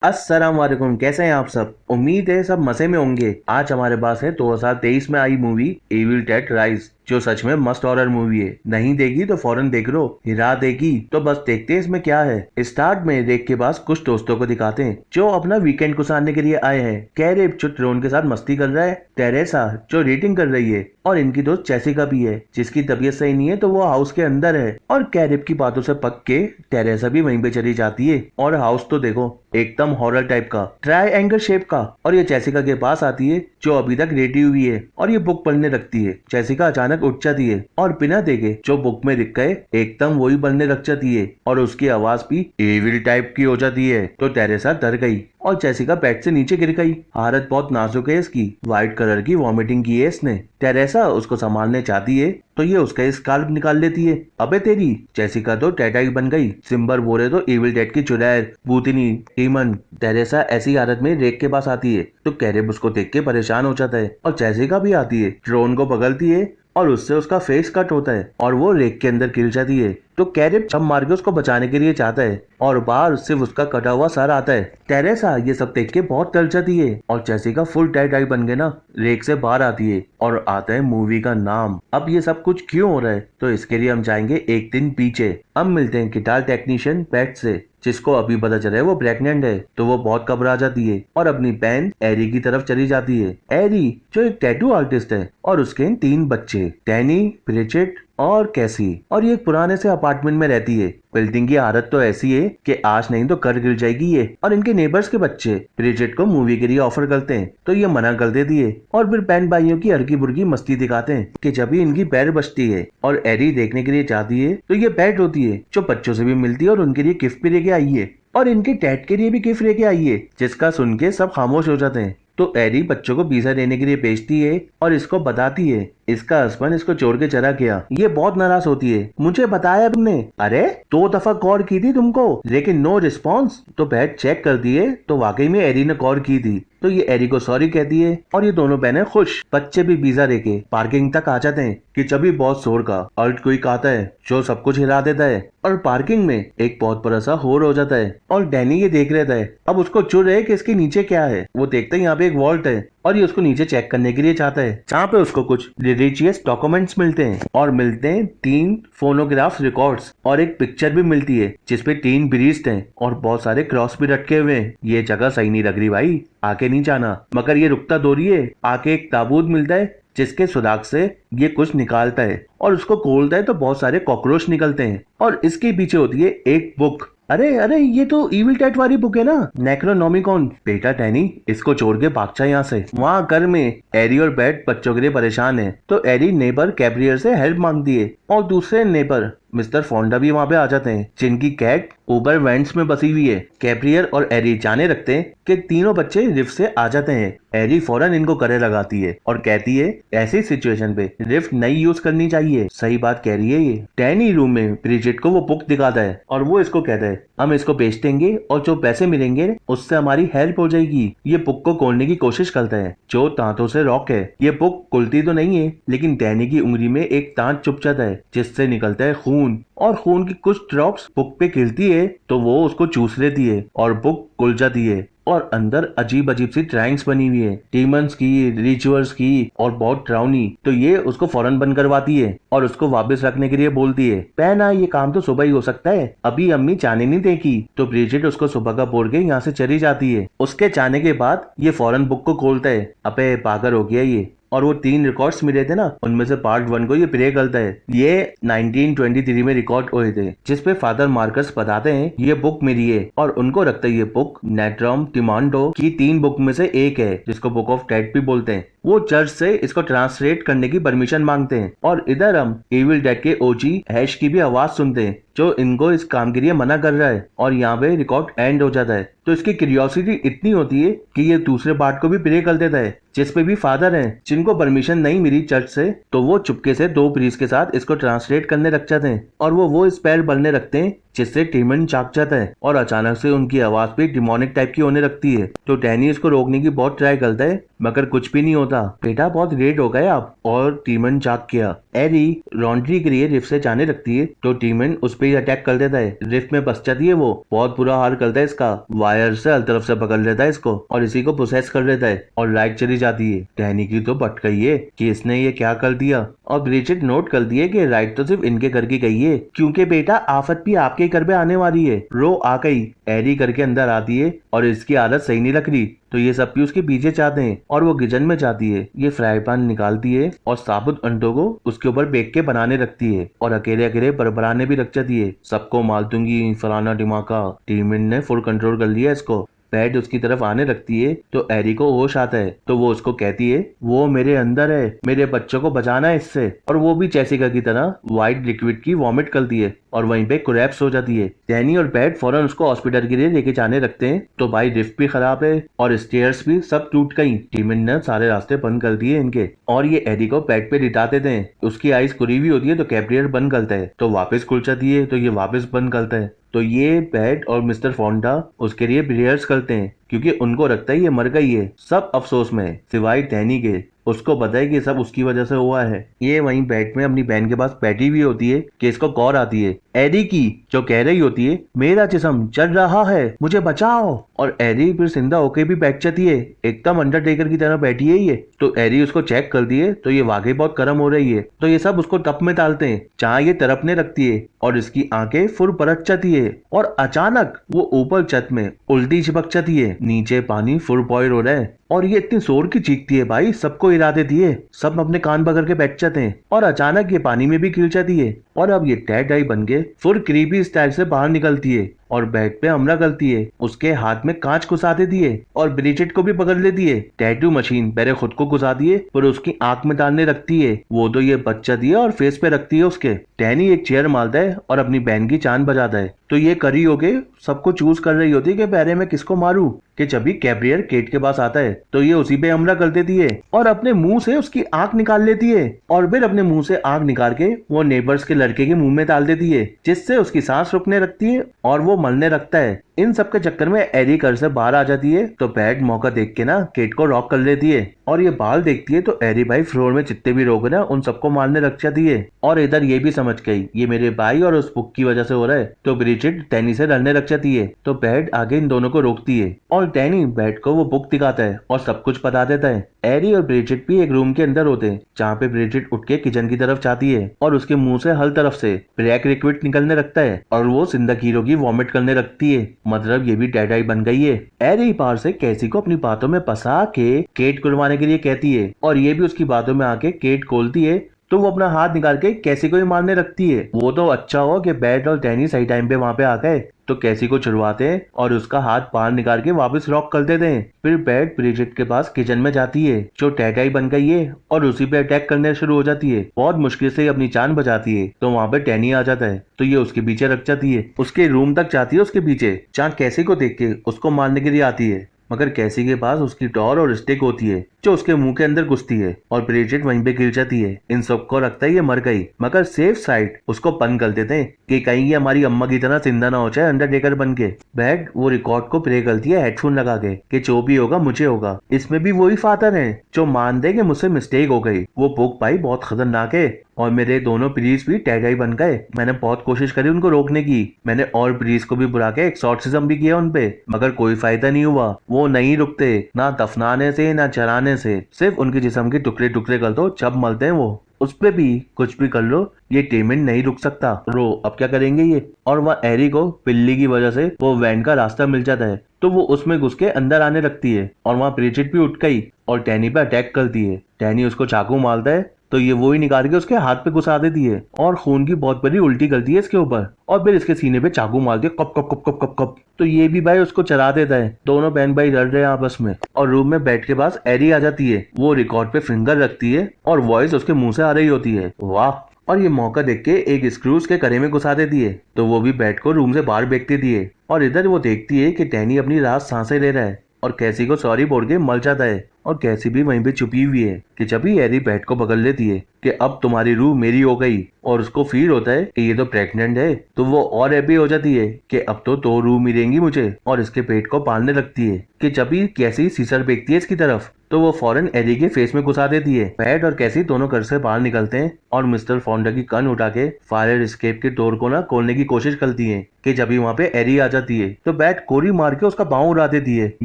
अस्सलाम वालेकुम। कैसे हैं आप सब? उम्मीद है सब मजे में होंगे। आज हमारे पास है 2023 में आई मूवी एविल डेड राइज, जो सच में मस्त हॉरर मूवी है। नहीं देखी तो फौरन देख लो, हिला देगी तो बस देखते हैं इसमें क्या है। स्टार्ट में रेक के पास कुछ दोस्तों को दिखाते हैं जो अपना वीकेंड गुजारने के लिए आए हैं। कैरेब जो ट्रोन के साथ मस्ती कर रहा है, टेरेसा जो रेटिंग कर रही है, और इनकी दोस्त जैसिका भी है जिसकी तबीयत सही नहीं है तो वो हाउस के अंदर है। और कैरेब की बातों से पक के टेरेसा भी वहीं पे चली जाती है। और हाउस तो देखो एकदम हॉरर टाइप का, ट्रायंगल शेप का। और ये जैसिका के पास आती है जो अभी तक लेटी हुई है और ये बुक पढ़ने लगती है। जैसिका अचानक उठ जाती है और बिना देखे जो बुक में लिख गए एकदम वही पढ़ने लग जाती है और उसकी आवाज भी एविल टाइप की हो जाती है। तो टेरेसा डर गई और जैसिका बेड से नीचे गिर गई। हालत बहुत नाजुक है इसकी, व्हाइट कलर की वॉमिटिंग की है इसने। टेरेसा उसको संभालने चाहती है तो ये उसका स्काल्प निकाल लेती है। अबे तेरी, जैसिका तो टेटाई बन गई। सिम्बर बोले तो एविल डेड की चुड़ैल, भूतिनी, डीमन। टेरेसा ऐसी हालत में रेक के पास आती है तो कैरेब उसको देख के परेशान हो जाता है और जैसिका भी आती है, ड्रोन को पकड़ती है और उससे उसका फेस कट होता है और वो रेक के अंदर गिर जाती है। तो कैरेब छम मार के उसको बचाने के लिए चाहता है और बाहर सिर्फ उसका कटा हुआ सर आता है। टेरेसा ये सब देख के बहुत डर जाती है और जैसिका फुल डेड आई बन के ना रेक से बाहर आती है। और आता है मूवी का नाम। अब ये सब कुछ क्यों हो रहा है तो इसके लिए हम जाएंगे एक दिन पीछे। अब मिलते हैं गिटार टेक्नीशियन पैट से, जिसको अभी पता चला है वो प्रेग्नेंट है। तो वो बहुत घबरा जाती है और अपनी बहन एरी की तरफ चली जाती है। एरी जो एक टैटू आर्टिस्ट है और उसके 3 बच्चे, डैनी, ब्रिजेट और कैसी। और ये एक पुराने से अपार्टमेंट में रहती है। बिल्डिंग की हालत तो ऐसी है कि आज नहीं तो कल गिर जाएगी ये। और इनके नेबर्स के बच्चे ब्रिजेट को मूवी के लिए ऑफर करते हैं तो ये मना कर देती है और फिर बहन भाइयों की हल्की बुर्की मस्ती दिखाते हैं कि जब भी इनकी पैर बचती है और एरी देखने के लिए जाती है तो ये बैट होती है जो बच्चों से भी मिलती है और उनके लिए गिफ्ट भी लेके आई है और इनके डैड के लिए भी गिफ्ट लेके आई है, जिसका सुन के सब खामोश हो जाते हैं। तो एरी बच्चों को पिज्जा लेने के लिए भेजती है और इसको बताती है इसका हस्बैंड इसको छोड़ के चला गया। ये बहुत नाराज होती है, मुझे बताया तुमने? अरे 2 दफा कॉल की थी तुमको लेकिन नो रिस्पॉन्स। तो बैट चेक कर दिए तो वाकई में एरी ने कॉल की थी। तो ये एरी को सॉरी कहती है और ये दोनों बहनें खुश। बच्चे भी पिज्जा लेके पार्किंग तक आ जाते हैं कि जब बहुत शोर का अर्थ कोई आता है जो सब कुछ हिला देता है और पार्किंग में एक बहुत बड़ा सा होर हो जाता है और डैनी ये देख रहता है। अब उसको चुर है कि इसके नीचे क्या है। वो देखता है यहाँ पे एक वॉल्ट है और ये उसको नीचे चेक करने के लिए चाहता है, जहाँ पे उसको कुछ रिलीजियस डॉक्यूमेंट्स मिलते हैं और मिलते हैं 3 फोनोग्राफ रिकॉर्ड्स और एक पिक्चर भी मिलती है जिसपे 3 ब्रीस्ट हैं और बहुत सारे क्रॉस भी रखे हुए हैं। ये जगह सही नहीं लग रही भाई, आके नहीं जाना। मगर ये रुकता दोरी है। आके एक ताबूत मिलता है जिसके सुराग से ये कुछ निकालता है और उसको खोलता है तो बहुत सारे कॉकरोच निकलते हैं और इसके पीछे होती है एक बुक। अरे अरे ये तो इविल डेड वाली बुक है ना, नेक्रोनोमिकॉन। बेटा डैनी इसको छोड़ के भाग जा यहाँ से। वहाँ घर में एरी और बैट बच्चों के लिए परेशान है तो एरी नेबर कैब्रियर से हेल्प मांगती है और दूसरे नेबर मिस्टर फोंडा भी वहाँ पे आ जाते हैं जिनकी कैट ओबर वेंट्स में बसी हुई है। कैप्रियर और एरी जाने रखते हैं कि तीनों बच्चे लिफ्ट से आ जाते हैं। एरी फौरन इनको करे लगाती है और कहती है ऐसी सिचुएशन पे लिफ्ट नहीं यूज करनी चाहिए। सही बात कह रही है ये। डैनी रूम में ब्रिजेट को वो बुक दिखाता है और वो इसको कहता है हम इसको बेच देंगे और जो पैसे मिलेंगे उससे हमारी हेल्प हो जाएगी। ये बुक को खोलने की कोशिश करता है जो दांतों से रॉक है। ये बुक खुलती तो नहीं है लेकिन डैनी की उंगली में एक दांत चुभ जाता है जिससे निकलता है खून और खून की कुछ ड्रॉप्स बुक पे गिरती है तो वो उसको चूस लेती है और बुक खुल जाती है और अंदर अजीब अजीब सी ड्राइंग्स बनी हुई है, डीमंस की, रिचुअल्स की और बहुत डरावनी। तो ये उसको फौरन बंद करवाती है और उसको वापस रखने के लिए बोलती है पहना ये काम तो सुबह ही हो सकता है, अभी अम्मी जाने नहीं देगी। तो ब्रिजेट उसको सुबह का बोल के यहाँ से चली जाती है। उसके जाने के बाद ये फौरन बुक को खोलता है। अबे पागल हो गया ये। और वो 3 रिकॉर्ड्स मिले थे ना उनमें से पार्ट 1 को ये प्ले करता है। ये 1923 में रिकॉर्ड हुए थे जिसपे फादर मार्कस बताते हैं ये बुक मेरी है और उनको रखता है ये बुक नेट्रॉम टिमांडो की 3 बुक में से एक है जिसको बुक ऑफ डेड भी बोलते हैं। वो चर्च से इसको ट्रांसलेट करने की परमिशन मांगते हैं और इधर हम एविल डेड के ओजी हैश की भी आवाज सुनते हैं जो इनको इस काम के लिए मना कर रहा है और यहाँ पे रिकॉर्ड एंड हो जाता है। तो इसकी क्यूरियोसिटी इतनी होती है कि ये दूसरे पार्ट को भी प्ले कर देता है जिसपे भी फादर हैं जिनको परमिशन नहीं मिली चर्च से। तो वो चुपके से 2 प्रीस्ट के साथ इसको ट्रांसलेट करने लग जाते हैं और वो स्पेल बोलने रखते हैं जिससे टीमन जाग जाता है और अचानक से उनकी आवाज भी डिमोनिक टाइप की होने लगती है। तो डैनी इसको रोकने की बहुत ट्राई करता है मगर कुछ भी नहीं होता। बेटा बहुत लेट हो गए आप। और टीमन जाग गया। एरी लॉन्ड्री के लिए रिफ से जाने लगती है तो टीमन उस पर अटैक कर देता है। रिफ में बस जाती है। वो बहुत बुरा हाल करता है इसका, वायर से हर तरफ से पकड़ लेता है इसको और इसी को प्रोसेस कर लेता है और लाइट चली जाती है। डैनी की तो बट गई है कि इसने ये क्या कर दिया और ब्रिजिट नोट कर दिए कि राइट तो सिर्फ इनके घर की गई है क्योंकि बेटा आफत भी आपके घर पे आने वाली है। रो आ गई। एरी घर के अंदर आती है और इसकी आदत सही नहीं लग रही तो ये सब भी उसके पीछे चाहते हैं और वो किचन में जाती है। ये फ्राई पैन निकालती है और साबुत अंडों को उसके ऊपर बेक के बनाने रखती है और अकेले अकेले बरबराने भी रख जाती है। सबको मार दूंगी फलाना ढिमाका। टीमिन ने फुल कंट्रोल कर लिया इसको। पैड उसकी तरफ आने लगती है तो एरी को होश आता है तो वो उसको कहती है वो मेरे अंदर है, मेरे बच्चों को बचाना है इससे। और वो भी जैसिका की तरह व्हाइट लिक्विड की वॉमिट करती है और वहीं पे कोलैप्स हो जाती है। डैनी और पैड फौरन उसको हॉस्पिटल के लिए लेके जाने लगते हैं तो भाई लिफ्ट भी खराब है और स्टेयर्स भी सब टूट गई। टीमिन ने सारे रास्ते बंद कर दिए इनके और ये एरी को पैड पे लिटा देते हैं। उसकी आइज खुली हुई होती है तो कैप्रियर बंद करता है तो वापस खुल जाती है तो ये वापस बंद करता है। तो ये पैड और मिस्टर फोंडा उसके लिए प्रेयर्स करते हैं क्योंकि उनको लगता है ये मर गई है। सब अफसोस में है सिवाय डैनी के। उसको पता है कि सब उसकी वजह से हुआ है। ये वहीं बेड में अपनी बहन के पास बैठी हुई होती है कि इसको कॉल आती है एरी की जो कह रही होती है मेरा जिस्म चल रहा है मुझे बचाओ। और एरी फिर जिंदा होके भी बैठ जाती है एकदम अंडरटेकर की तरह बैठी है ये। तो एरी उसको चेक कर दिए तो ये वाकई बहुत गर्म हो रही है तो ये सब उसको टप में डालते हैं जहाँ ये तड़पने लगती है और इसकी आंखें फुल परत जाती है और अचानक वो ऊपर छत में उल्टी चिपक जाती है। नीचे पानी फुल बॉयल हो रहा है और ये इतनी जोर की चीखती है भाई सबको हिला देती है। सब अपने कान पकड़ के बैठ जाते हैं और अचानक ये पानी में भी गिर जाती है और अब ये डेड आई बन के फुल क्रीपी स्टाइल से बाहर निकलती है और बेड पे हमला करती है। उसके हाथ में कांच घुसा देती है और ब्रिजिट को भी पकड़ लेती है। टैटू मशीन पहले खुद को घुसाती है फिर उसकी आंख में डालने रखती है। वो तो ये बच्चा दिया और फेस पे रखती है उसके। डैनी एक चेयर मारता है और अपनी बहन की जान बचाता है तो ये करी होके सबको चूज कर रही होती है कि पहले मैं किसको मारूं कि जब भी कैब्रियर केट के पास आता है तो ये उसी पे हमला कर देती है और अपने मुंह से उसकी आंख निकाल लेती है और फिर अपने मुंह से आंख निकाल के वो नेबर्स के लड़के के मुंह में डाल देती है जिससे उसकी सांस रुकने लगती है और वो मरने लगता है। इन सब के चक्कर में एरी घर से बाहर आ जाती है तो बैड मौका देख के ना केट को रॉक कर लेती है और ये बाल देखती है तो एरी भाई फ्लोर में जितने भी लोग ना उन सबको मारने लग जाती है। और इधर ये भी समझ गई ये मेरे भाई और उस बुक की वजह से हो रहा है तो ब्रिजिट डैनी से लड़ने लग जाती है तो बैड आगे इन दोनों को रोकती है और डैनी बैड को वो बुक दिखाता है और सब कुछ बता देता है। एरी और ब्रिजिट भी एक रूम के अंदर होते हैं जहाँ पे ब्रिजिट उठ के किचन की तरफ जाती है और उसके मुंह से हर तरफ से ब्लैक लिक्विड निकलने लगता है और वो जिंदा हीरो की वॉमिट करने लगती है। मतलब ये भी डेड आई बन गई है। एरी पार से कैसी को अपनी बातों में फंसा के केट खुलवाने के लिए कहती है और ये भी उसकी बातों में आके केट खोलती है तो वो अपना हाथ निकाल के कैसी को ही मारने लगती है। वो तो अच्छा हो कि बैट और डैनी सही टाइम पे वहाँ पे आ गए तो कैसी को छुड़वाते हैं और उसका हाथ बाहर निकाल के वापस लॉक कर देते हैं। फिर बैट ब्रिजिट के पास किचन में जाती है जो टैटाई बन गई है और उसी पे अटैक करने शुरू हो जाती है। बहुत मुश्किल से अपनी जान बचाती है तो वहाँ पे टैनी आ जाता है तो ये उसके पीछे रख जाती है। उसके रूम तक जाती है उसके पीछे जहाँ कैसी को देख के उसको मारने के लिए आती है मगर कैसी के पास उसकी टॉर और स्टिक होती है जो उसके मुंह के अंदर घुसती है और ब्रिजिट वहीं पे गिर जाती है। इन सबको लगता है ये मर गई मगर सेफ साइड उसको पन कर देते हैं कि कहीं ये हमारी अम्मा की तरह जिंदा ना हो जाए अंडरटेकर बन के। बैट वो रिकॉर्ड को प्ले करती है हेडफोन लगा के कि जो भी होगा मुझे होगा। इसमें भी वही फादर है जो मान दे कि मुझसे मिस्टेक हो गई। वो बुक भाई बहुत खतरनाक है और मेरे दोनों प्रीज भी टैगाई बन गए। मैंने बहुत कोशिश करी उनको रोकने की। मैंने और प्रीज को भी बुला के एक्सॉर्सिज्म भी किया उनपे मगर कोई फायदा नहीं हुआ। वो नहीं रुकते ना दफनाने से ना चराने से। सिर्फ उनके जिस्म के टुकड़े टुकड़े कर दो जब मलते हैं वो। उस पे भी कुछ भी कर लो ये टेमेंट नहीं रुक सकता। रो अब क्या करेंगे ये। और वह एरी को बिल्ली की वजह से वो वैन का रास्ता मिल जाता है तो वो उसमें घुस के अंदर आने लगती है और वहाँ ब्रिजिट भी उठ गई और टैनी पे अटैक करती है। टैनी उसको चाकू मारता है तो ये वो ही निकाल के उसके हाथ पे घुसा देती है और खून की बहुत बड़ी उल्टी करती है इसके ऊपर और फिर इसके सीने पे चाकू मारती है cup cup cup cup cup cup. तो ये भी भाई उसको चला देता है। दोनों बहन भाई लड़ रहे हैं आपस में और रूम में बेड के पास एरी आ जाती है। वो रिकॉर्ड पे फिंगर रखती है और वॉइस उसके मुंह से आ रही होती है। वाह। और ये मौका देख के एक स्क्रू उसके करे में घुसा देती है तो वो भी बेड को रूम से बाहर फेंक देती है और इधर वो देखती है कि टैनी अपनी रात सांसें ले रहा है और कैसी को सॉरी बोल के मर जाता है। और कैसी भी वहीं पे छुपी हुई है कि जब ही हैरी बैट को पकड़ लेती है कि अब तुम्हारी रूह मेरी हो गई और उसको फील होता है कि ये तो प्रेग्नेंट है, तो वो और हैप्पी हो जाती है कि अब तो रूह मिलेंगी मुझे और इसके पेट को पालने लगती है कि जब ही कैसी सीसर फेंकती है इसकी तरफ तो वो फौरन हैरी के फेस में घुसा देती है। बैट और कैसी दोनों घर से बाहर निकलते हैं और मिस्टर फोंडा की गन उठा के फायर एस्केप के डोर को ना खोलने की कोशिश करती है कि जब ही वहाँ पे हैरी आ जाती है तो बैट कोरी मार के उसका पाँव उड़ा देती है।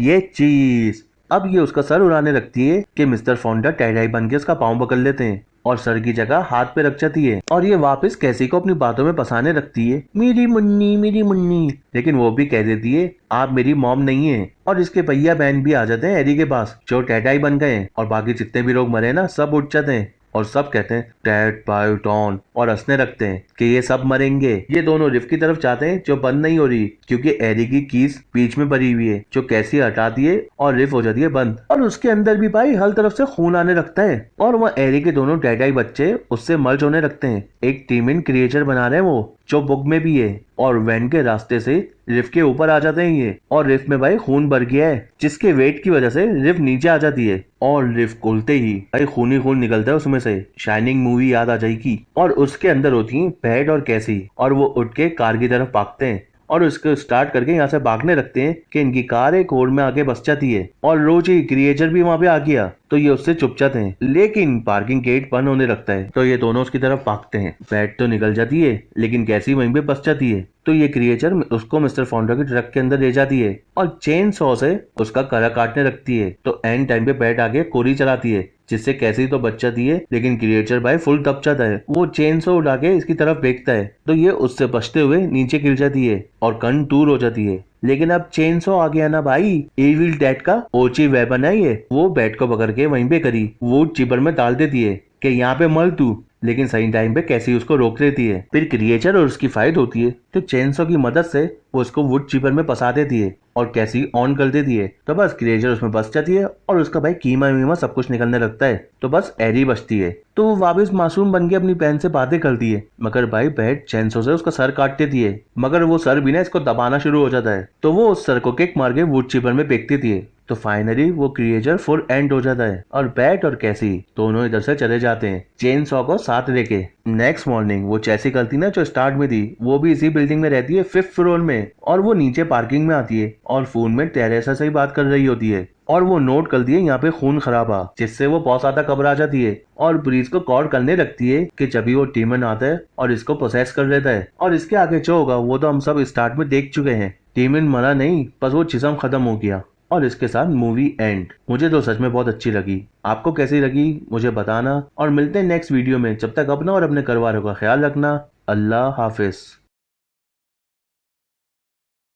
ये चीज अब ये उसका सर उड़ाने लगती है कि मिस्टर फोंडा टाई बन के उसका पाँव पकड़ लेते हैं और सर की जगह हाथ पे रख जाती है और ये वापस कैसी को अपनी बातों में फंसाने लगती है, मेरी मुन्नी। लेकिन वो भी कह देती है आप मेरी मॉम नहीं है। और इसके भैया बहन भी आ जाते हैं हैरी के पास जो टाई बन गए हैं और बाकी जितने भी लोग मरे ना सब उठ जाते हैं और सब कहते हैं डैड बाय डॉन और हंसने लगते हैं कि ये सब मरेंगे। ये दोनों रिफ की तरफ जाते हैं जो बंद नहीं हो रही क्योंकि हैरी की कीज बीच में भरी हुई है जो कैसी हटा दिए और रिफ हो जाती है बंद और उसके अंदर भी भाई हर तरफ से खून आने लगता है और वह हैरी के दोनों डैडाई बच्चे उससे मर्ज होने लगते हैं। एक टीम क्रिएचर बना रहे हैं वो जो बुक में भी है और वैन के रास्ते से रिफ के ऊपर आ जाते हैं ये और रिफ में भाई खून भर गया है जिसके वेट की वजह से रिफ नीचे आ जाती है और रिफ खुलते ही भाई खून ही खून निकलता है उसमें से। शाइनिंग मूवी याद आ जाएगी और उसके अंदर होती है बैट और कैसी और वो उठ के कार की तरफ भागते हैं और उसको स्टार्ट करके यहाँ से भागने लगते हैं कि इनकी कार एक होड़ में आके बस जाती है और रोज ही क्रिएचर भी वहाँ पे आ गया तो ये उससे चुप जाते हैं लेकिन पार्किंग गेट बंद होने लगता है तो ये दोनों उसकी तरफ भागते हैं। बैट तो निकल जाती है लेकिन कैसी वहीं पे बस जाती है तो ये क्रिएचर उसको मिस्टर फोंडा की ट्रक के अंदर ले जाती है और चेन सॉ से उसका करा काटने लगती है तो एंड टाइम पे बैट आके कोरी चलाती है जिससे कैसी तो बच जाती है लेकिन क्रिएचर भाई फुल दब जाता है। वो चेन सॉ उड़ा के इसकी तरफ फेंकता है तो ये उससे बचते हुए नीचे गिर जाती है और गन टूर हो जाती है। लेकिन अब चेन सॉ आ गया ना भाई, एविल डेड का ओची वेपन है ये। वो बैट को पकड़ के वहीं पे करी वुड चिपर में डाल देती है कि यहाँ पे मर तू, लेकिन सही टाइम पे कैसी उसको रोक देती है। फिर क्रिएचर और उसकी फाइट होती है तो चेनसॉ की मदद से वो उसको वुड चिपर में फंसा देती है और कैसी ऑन कर देती है तो बस क्रिएचर उसमें बस जाती है और उसका भाई कीमा वीमा सब कुछ निकलने लगता है तो बस हैरी बचती है तो वो वापस मासूम बन के अपनी बहन से बातें करती है मगर भाई बैट चेनसॉ से उसका सर काट देती है मगर वो सर भी ना इसको दबाना शुरू हो जाता है तो वो उस सर को किक मार के वुड चिपर में फेंक देती है तो फाइनली वो क्रिएचर फुल एंड हो जाता है और बैट और कैसी दोनों इधर से चले जाते हैं चेन सॉ को साथ लेके। नेक्स्ट मॉर्निंग वो जैसी करती ना जो स्टार्ट में थी वो भी इसी बिल्डिंग में रहती है 5th फ्लोर में और वो नीचे पार्किंग में आती है और फोन में टेरेसा से ही बात कर रही होती है और वो नोट कर दिए यहाँ पे खून खराबा जिससे वो बहुत ज्यादा घबरा जाती है और पुलिस को कॉल करने लगती है कि जब भी वो डीमन आता है और इसको प्रोसेस कर लेता है और इसके आगे जो होगा वो तो हम सब स्टार्ट में देख चुके हैं। डीमन मरा नहीं बस वो जिस्म खत्म हो गया और इसके साथ मूवी एंड। मुझे तो सच में बहुत अच्छी लगी, आपको कैसी लगी मुझे बताना और मिलते हैं नेक्स्ट वीडियो में। जब तक अपना और अपने घर वालों का ख्याल रखना। अल्लाह हाफिज।